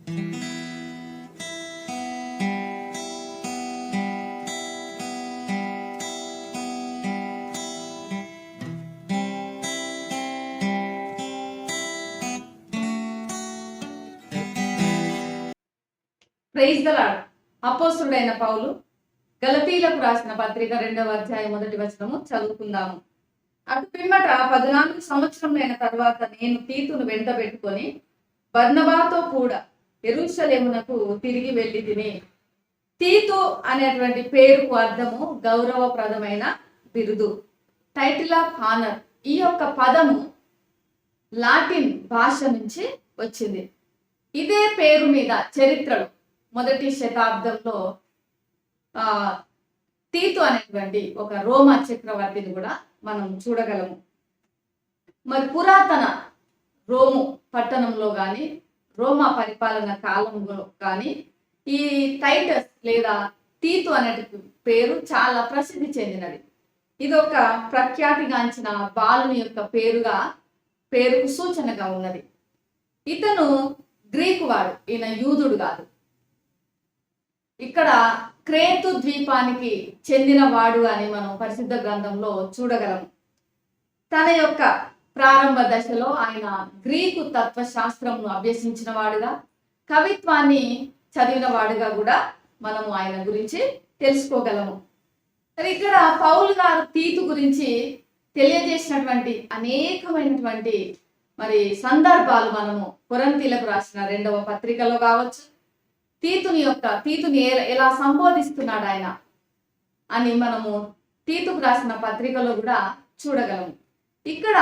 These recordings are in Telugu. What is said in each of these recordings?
Praise the lord. అపోస్తలుడైన పౌలు గలతీలకు రాసిన పత్రిక 2వ అధ్యాయం 1వ వచనము చదువుకుందాము. అటు పిమ్మట 14 సంవత్సరములైన తర్వాత నేను తీతును వెంట పెట్టుకొని బర్నబాతో కూడా యెరూషలేమునకు తిరిగి వెళ్ళి తిని. తీతు అనేటువంటి పేరుకు అర్థము గౌరవప్రదమైన బిరుదు, టైటిల్ ఆఫ్ హానర్. ఈ యొక్క పదము లాటిన్ భాష నుంచి వచ్చింది. ఇదే పేరు మీద చరిత్రలో మొదటి శతాబ్దంలో తీతు అనేటువంటి ఒక రోమా చక్రవర్తిని కూడా మనం చూడగలము. మరి పురాతన రోము పట్టణంలో కానీ రోమా పరిపాలన కాలంలో కానీ ఈ టైటస్ లేదా తీతు అనే పేరు చాలా ప్రసిద్ధి చెందినది. ఇది ఒక ప్రఖ్యాతిగాంచిన బాలుని యొక్క పేరుకు సూచనగా ఉన్నది. ఇతను గ్రీకు వాడు, ఈయన యూదుడు కాదు. ఇక్కడ క్రేతు ద్వీపానికి చెందిన వాడు అని మనం పరిశుద్ధ గ్రంథంలో చూడగలము. తన యొక్క ప్రారంభ దశలో ఆయన గ్రీకు తత్వశాస్త్రంను అభ్యసించిన వాడుగా, కవిత్వాన్ని చదివిన వాడుగా కూడా మనము ఆయన గురించి తెలుసుకోగలము. మరి ఇక్కడ పౌలు గారు తీతు గురించి తెలియజేసినటువంటి అనేకమైనటువంటి మరి సందర్భాలు మనము కొరింథీయులకు రాసిన 2వ పత్రికలో కావచ్చు, తీతుని ఎలా సంబోధిస్తున్నాడు ఆయన అని మనము తీతుకు రాసిన పత్రికలో కూడా చూడగలము. ఇక్కడ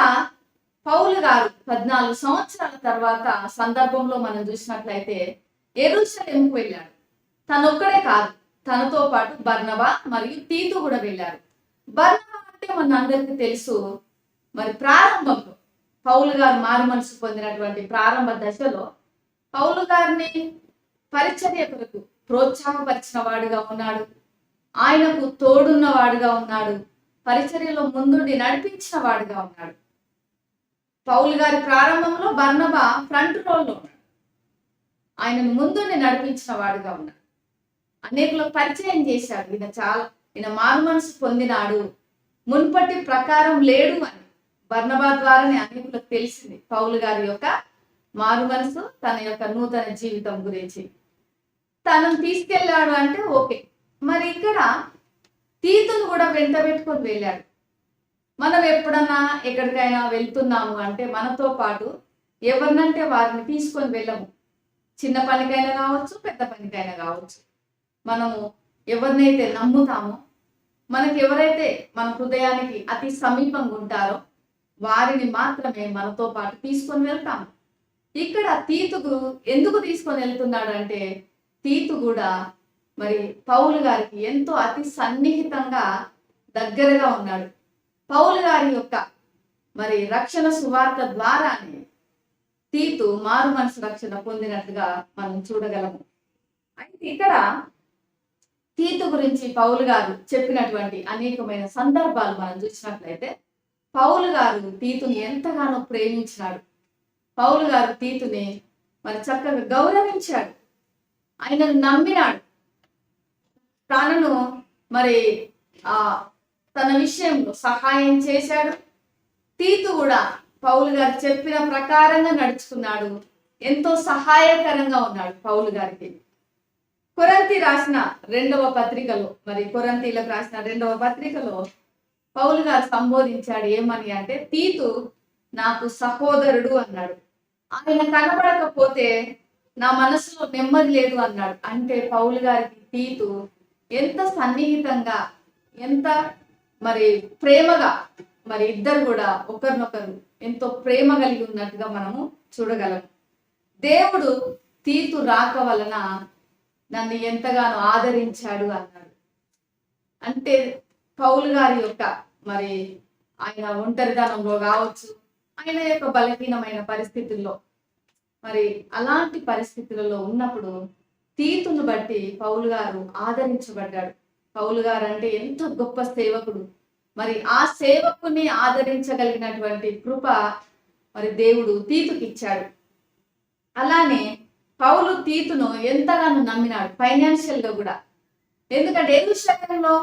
పౌలు గారు 14 సంవత్సరాల తర్వాత సందర్భంలో మనం చూసినట్లయితే యెరూషలేముకు వెళ్ళాడు. తనొక్కడే కాదు, తనతో పాటు బర్నబా మరియు తీతు కూడా వెళ్ళారు. బర్నబా అంటే మన అందరికీ తెలుసు. మరి ప్రారంభంలో పౌలు గారు మారు మనసు పొందినటువంటి ప్రారంభ దశలో పౌలు గారిని పరిచర్య కొరకు ప్రోత్సాహపరిచిన వాడుగా ఉన్నాడు. ఆయనకు తోడున్న వాడుగా ఉన్నాడు. పరిచర్యలో ముందుండి నడిపించిన వాడుగా ఉన్నాడు. పౌలు గారి ప్రారంభంలో బర్నబా ఫ్రంట్ రోల్లో ఉన్నాడు. ఆయనను ముందుండి నడిపించిన వాడుగా ఉన్నాడు. అనేకులకు పరిచయం చేశాడు. ఈయన మారు మనసు పొందినాడు, మున్పటి ప్రకారం లేడు అని బర్నబా ద్వారానే అనేకులకు తెలిసింది పౌలు గారి యొక్క మారు మనసు, తన యొక్క నూతన జీవితం గురించి. తనను తీసుకెళ్ళాడు అంటే ఓకే. మరి ఇక్కడ తీతును కూడా వెంట పెట్టుకొని వెళ్ళాడు. మనం ఎప్పుడన్నా ఎక్కడికైనా వెళ్తున్నాము అంటే మనతో పాటు ఎవరినంటే వారిని తీసుకొని వెళ్ళము. చిన్న పనికైనా కావచ్చు, పెద్ద పనికైనా కావచ్చు. మనము ఎవరినైతే నమ్ముతామో, మనకి ఎవరైతే మన హృదయానికి అతి సమీపంగా ఉంటారో వారిని మాత్రమే మనతో పాటు తీసుకొని వెళ్తాము. ఇక్కడ తీతుకు ఎందుకు తీసుకొని వెళ్తున్నాడు అంటే తీతు కూడా మరి పౌలు గారికి ఎంతో అతి సన్నిహితంగా దగ్గరగా ఉన్నాడు. పౌలు గారి యొక్క మరి రక్షణ సువార్త ద్వారానే తీతు మారు మనసు రక్షణ పొందినట్టుగా మనం చూడగలము. అయితే ఇక్కడ తీతు గురించి పౌలు గారు చెప్పినటువంటి అనేకమైన సందర్భాలు మనం చూసినట్లయితే పౌలు గారు తీతుని ఎంతగానో ప్రేమించినాడు. పౌలు గారు తీతుని మరి చక్కగా గౌరవించాడు. ఆయనను నమ్మినాడు. తనను మరి తన విషయంలో సహాయం చేశాడు. తీతు కూడా పౌలు గారు చెప్పిన ప్రకారంగా నడుచుకున్నాడు. ఎంతో సహాయకరంగా ఉన్నాడు పౌలు గారికి. కొరింథీ రాసిన 2వ పత్రికలో మరి కొరింథీలకు రాసిన 2వ పత్రికలో పౌలు గారు సంబోధించాడు. ఏమని అంటే తీతు నాకు సహోదరుడు అన్నాడు. ఆయన కనబడకపోతే నా మనసులో నెమ్మది లేదు అన్నాడు. అంటే పౌలు గారికి తీతు ఎంత సన్నిహితంగా, ఎంత మరి ప్రేమగా, మరి ఇద్దరు కూడా ఒకరినొకరు ఎంతో ప్రేమ కలిగి ఉన్నట్టుగా మనము చూడగలం. దేవుడు తీతు రాక వలన నన్ను ఎంతగానో ఆదరించాడు అన్నాడు. అంటే పౌలు గారి యొక్క మరి ఆయన ఒంటరితనంలో కావచ్చు, ఆయన యొక్క బలహీనమైన పరిస్థితుల్లో మరి అలాంటి పరిస్థితులలో ఉన్నప్పుడు తీతును బట్టి పౌలు గారు ఆదరించబడ్డాడు. పౌలు గారు అంటే ఎంత గొప్ప సేవకుడు. మరి ఆ సేవకుని ఆదరించగలిగినటువంటి కృప మరి దేవుడు తీతుకిచ్చాడు. అలానే పౌలు తీతును ఎంతగానో నమ్మినాడు, ఫైనాన్షియల్ గా కూడా. ఎందుకంటే యెరూషలేములో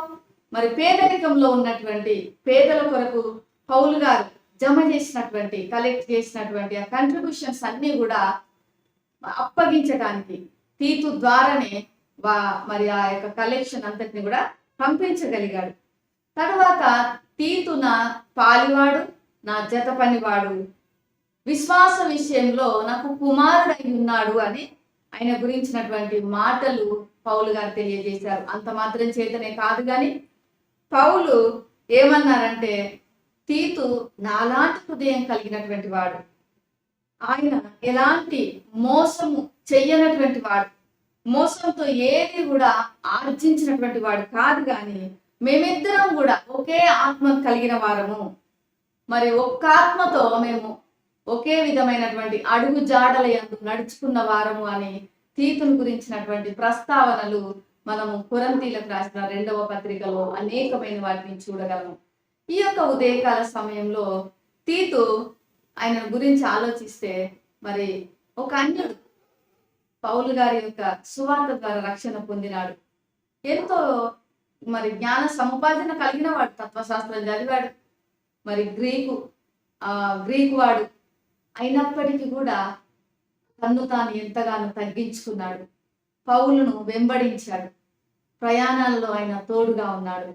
మరి పేదరికంలో ఉన్నటువంటి పేదల కొరకు పౌలు గారు జమ చేసినటువంటి, కలెక్ట్ చేసినటువంటి ఆ కంట్రిబ్యూషన్స్ అన్ని కూడా అప్పగించడానికి తీతు ద్వారానే మరి ఆ యొక్క కలెక్షన్ అంతటిని కూడా పంపించగలిగాడు. తర్వాత తీతు నా పాలివాడు, నా జత పనివాడు, విశ్వాస విషయంలో నాకు కుమారుడై ఉన్నాడు అని ఆయన గురించినటువంటి మాటలు పౌలు గారు తెలియజేశారు. అంత మాత్రం చేతనే కాదు కానీ పౌలు ఏమన్నారంటే, తీతు నాలాంటి హృదయం కలిగినటువంటి వాడు, ఆయన ఎలాంటి మోసము చెయ్యనటువంటి వాడు, మోసంతో ఏది కూడా ఆర్జించినటువంటి వాడు కాదు. కానీ మేమిద్దరం కూడా ఒకే ఆత్మ కలిగిన వారము, మరి ఒక్క ఆత్మతో మేము ఒకే విధమైనటువంటి అడుగు జాడల యందు నడుచుకున్న వారము అని తీతును గురించినటువంటి ప్రస్తావనలు మనము కొరింథీయులకు రాసిన 2వ పత్రికలో అనేకమైన వాటిని చూడగలము. ఈ యొక్క ఉదయకాల సమయంలో తీతు ఆయన గురించి ఆలోచిస్తే, మరి ఒక అన్యుడు పౌలు గారి యొక్క సువార్త ద్వారా రక్షణ పొందినాడు. ఎంతో మరి జ్ఞాన సముపార్జన కలిగిన వాడు, తత్వశాస్త్రం చదివాడు, మరి గ్రీకు వాడు అయినప్పటికీ కూడా తన్ను తాను ఎంతగానో తగ్గించుకున్నాడు. పౌలును వెంబడించాడు, ప్రయాణాల్లో ఆయన తోడుగా ఉన్నాడు,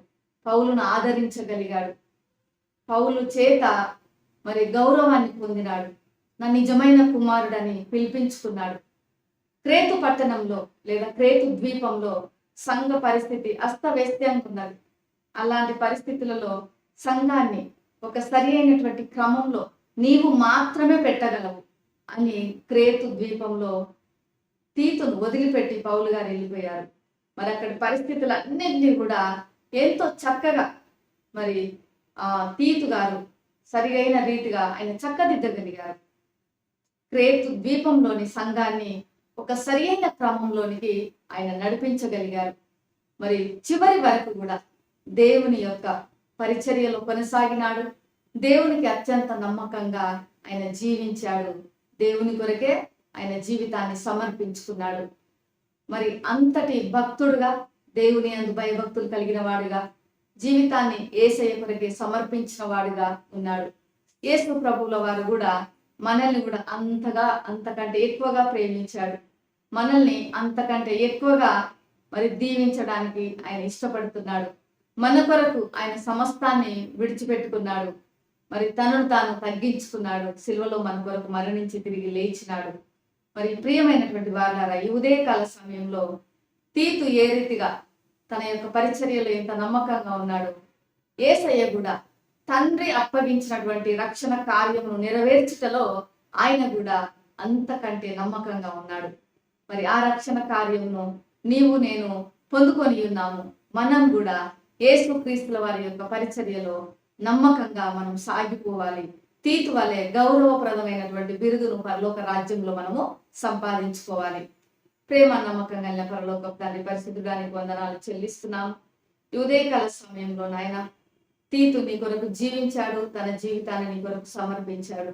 పౌలును ఆదరించగలిగాడు, పౌలు చేత మరి గౌరవాన్ని పొందినాడు, నా నిజమైన కుమారుడని పిలిపించుకున్నాడు. క్రేతు పట్టణంలో లేదా క్రేతు ద్వీపంలో సంఘ పరిస్థితి అస్తవ్యస్తంగా ఉన్నది. అలాంటి పరిస్థితులలో సంఘాన్ని ఒక సరి అయినటువంటి క్రమంలో నీవు మాత్రమే పెట్టగలవు అని క్రేతు ద్వీపంలో తీతును వదిలిపెట్టి పౌలు గారు వెళ్ళిపోయారు. మరి అక్కడి పరిస్థితులన్నింటినీ కూడా ఎంతో చక్కగా మరి తీతు గారు సరియైన రీతిగా ఆయన చక్కదిద్దగలిగారు. క్రేతు ద్వీపంలోని సంఘాన్ని ఒక సరియైన క్రమంలోనికి ఆయన నడిపించగలిగారు. మరి చివరి వరకు కూడా దేవుని యొక్క పరిచర్యలో కొనసాగినాడు. దేవునికి అత్యంత నమ్మకంగా ఆయన జీవించాడు. దేవుని కొరకే ఆయన జీవితాన్ని సమర్పించుకున్నాడు. మరి అంతటి భక్తుడుగా, దేవుని యందు భయభక్తులు కలిగిన వాడుగా, జీవితాన్ని యేసయ్య కొరకే సమర్పించిన వాడుగా ఉన్నాడు. యేసు ప్రభువుల వారు కూడా మనల్ని కూడా అంతకంటే ఎక్కువగా ప్రేమించాడు. మనల్ని అంతకంటే ఎక్కువగా మరి దీవించడానికి ఆయన ఇష్టపడుతున్నాడు. మన కొరకు ఆయన సమస్తాన్ని విడిచిపెట్టుకున్నాడు. మరి తనను తాను తగ్గించుకున్నాడు. సిలువలో మన కొరకు మరణించి తిరిగి లేచినాడు. మరి ప్రియమైనటువంటి వారులారా, ఈ ఉదయకాల సమయంలో తీతు ఏ రీతిగా తన యొక్క పరిచర్యలో ఎంత నమ్మకంగా ఉన్నాడు, యేసయ్య కూడా తండ్రి అప్పగించినటువంటి రక్షణ కార్యమును నెరవేర్చుటలో ఆయన కూడా అంతకంటే నమ్మకంగా ఉన్నాడు. మరి ఆ రక్షణ కార్యమును నీవు నేను పొందుకొని ఉన్నాము. మనం కూడా యేసుక్రీస్తుల వారి యొక్క పరిచర్యలో నమ్మకంగా మనం సాగిపోవాలి. తీతు వలె గౌరవప్రదమైనటువంటి బిరుదును పరలోక రాజ్యంలో మనము సంపాదించుకోవాలి. ప్రేమ నమ్మకం కలిగిన పరలోక తండ్రి, పరిశుద్ధుడానికి వందనాలు చెల్లిస్తున్నాము. ఈ ఉదయకాల సమయంలో నాయన తీతు నీ కొరకు జీవించాడు, తన జీవితాన్ని నీ కొరకు సమర్పించాడు.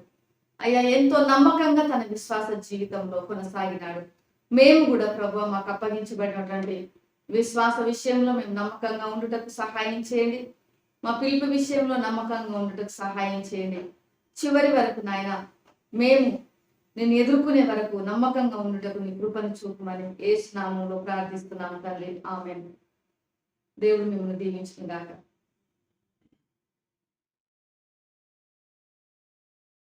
అయ్యా, ఎంతో నమ్మకంగా తన విశ్వాస జీవితంలో కొనసాగినాడు. మేము కూడా ప్రభువా మాకు అప్పగించబడినటువంటి విశ్వాస విషయంలో మేము నమ్మకంగా ఉండుటకు సహాయం చేయండి. మా పిలుపు విషయంలో నమ్మకంగా ఉండుటకు సహాయం చేయండి. చివరి వరకు నాయన మేము నేను ఎదుర్కొనే వరకు నమ్మకంగా ఉండుటకు నీ కృపను చూపమని యేసు నామములో ప్రార్థిస్తున్నాము తండ్రి. ఆమేన్. దేవుడు మిమ్మల్ని దీవించును గాక.